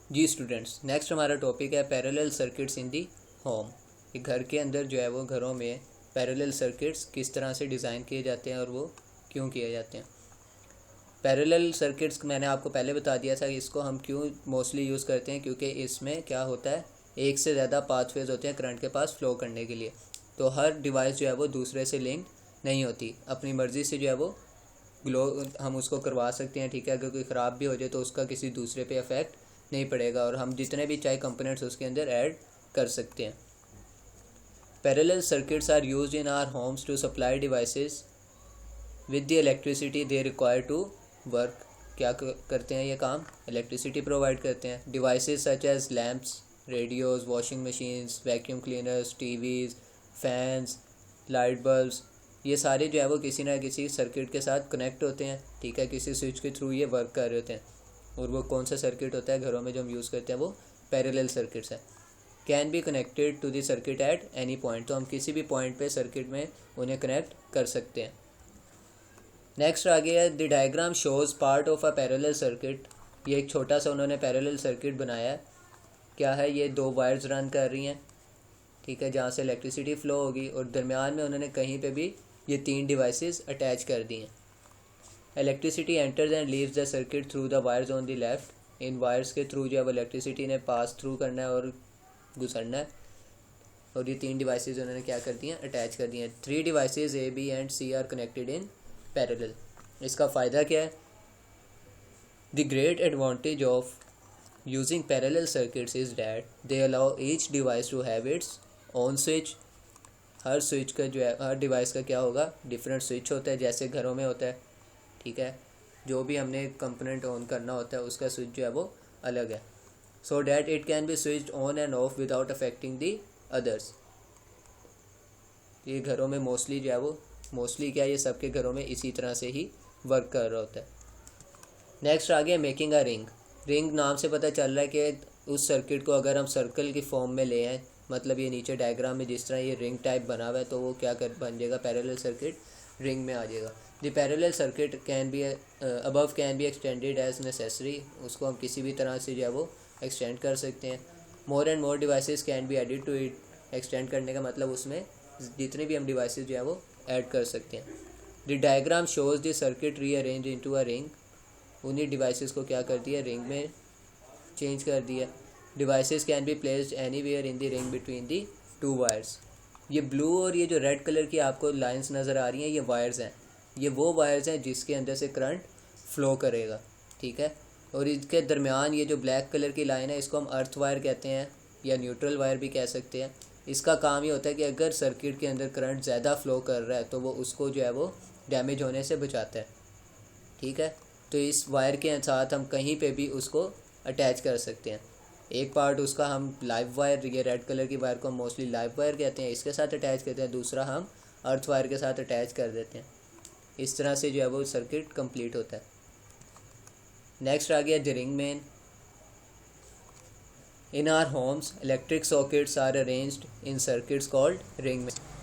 जी students, next हमारा topic है parallel circuits in the home. कि घर के अंदर जो है वो घरों में पैरेलल सर्किट्स किस तरह से डिज़ाइन किए जाते हैं और वो क्यों किए जाते हैं। पैरेलल सर्किट्स मैंने आपको पहले बता दिया था कि इसको हम क्यों मोस्टली यूज़ करते हैं, क्योंकि इसमें क्या होता है, एक से ज़्यादा पाथवेज होते हैं करंट के पास फ्लो करने के लिए। तो हर डिवाइस जो है वो दूसरे से लिंक नहीं होती, अपनी मर्ज़ी से जो है वो ग्लो हम उसको करवा सकते हैं। ठीक है, अगर कोई ख़राब भी हो जाए तो उसका किसी दूसरे पे इफेक्ट नहीं पड़ेगा और हम जितने भी चाहे कंपोनेंट्स उसके अंदर ऐड कर सकते हैं। Parallel circuits are used in our homes to supply devices with the electricity they require to work. क्या करते हैं ये काम, इलेक्ट्रिसिटी प्रोवाइड करते हैं। Devices such as lamps, radios, washing machines, vacuum cleaners, TVs, fans, light bulbs, ये सारे जो है वो किसी ना किसी सर्किट के साथ कनेक्ट होते हैं। ठीक है, किसी स्विच के थ्रू ये वर्क कर रहे होते हैं। और वो कौन सा सर्किट होता है घरों में जो हम यूज़ करते हैं, वो पैरेलल सर्किट्स है। Can be connected to the circuit at any point, तो हम किसी भी पॉइंट पे सर्किट में उन्हें कनेक्ट कर सकते हैं। नेक्स्ट आ गया है the diagram shows part of a parallel circuit. ये एक छोटा सा उन्होंने पैरेलल सर्किट बनाया है। क्या है, ये दो वायर्स रन कर रही हैं, ठीक है, जहाँ से इलेक्ट्रिसिटी फ़्लो होगी, और दरमियान में उन्होंने कहीं पे भी ये तीन डिवाइसेस अटैच कर दी हैं। Electricity enters and leaves the circuit through the wires on the left. In wires के थ्रू जो है वो इलेक्ट्रिसिटी ने पास थ्रू करना है और गुजरना है। और ये तीन डिवाइसेस उन्होंने क्या कर दी हैं, अटैच कर दी हैं। 3 devices A B and C are connected in parallel. इसका फ़ायदा क्या है, the great advantage of using parallel circuits is that they allow each device to have its own switch. हर स्विच का जो है, हर डिवाइस का क्या होगा, डिफरेंट स्विच होता है, जैसे घरों में होता है। ठीक है, जो भी हमने कंपोनेंट ऑन करना होता है उसका स्विच जो है वो अलग है, so that it can be switched on end of without affecting the others. ये घरों में मोस्टली जो है वो, मोस्टली क्या, ये सबके घरों में इसी तरह से ही वर्क कर रहा होता है। नेक्स्ट आ गया मेकिंग अ रिंग। रिंग नाम से पता चल रहा है कि उस सर्किट को अगर हम सर्कल की फॉर्म में ले आए, मतलब ये नीचे डायग्राम में जिस तरह ये रिंग टाइप बना हुआ है, तो वो क्या कर बन जाएगा, पैरेलल सर्किट रिंग में आ जाएगा। The parallel circuit can be above can be extended as necessary. उसको हम किसी भी तरह से जो है वो एक्सटेंड कर सकते हैं। More and more devices can be added to it. Extend करने का मतलब उसमें जितने भी हम डिवाइसेस जो है वो ऐड कर सकते हैं। The diagram shows the circuit rearrange into a ring. उन्हीं डिवाइसेस को क्या कर दिया, रिंग में चेंज कर दिया। Devices can be placed anywhere in the ring between the to wires. ये ब्लू और ये जो रेड कलर की आपको लाइंस नज़र आ रही हैं, ये वायर्स हैं। ये वो वायर्स हैं जिसके अंदर से करंट फ्लो करेगा। ठीक है, और इसके दरमियान ये जो ब्लैक कलर की लाइन है, इसको हम अर्थ वायर कहते हैं या न्यूट्रल वायर भी कह सकते हैं। इसका काम ये होता है कि अगर सर्किट के अंदर करंट ज़्यादा फ्लो कर रहा है तो वो उसको जो है वो डैमेज होने से बचाता है। ठीक है, तो इस वायर के साथ हम कहीं पे भी उसको अटैच कर सकते हैं। एक पार्ट उसका हम लाइव वायर, ये रेड कलर की वायर को हम मोस्टली लाइव वायर कहते हैं, इसके साथ अटैच करते हैं। दूसरा हम अर्थ वायर के साथ अटैच कर देते हैं। इस तरह से जो है वो सर्किट कंप्लीट होता है। नेक्स्ट आ गया the ring main. In our homes electric sockets are arranged in circuits called ring main.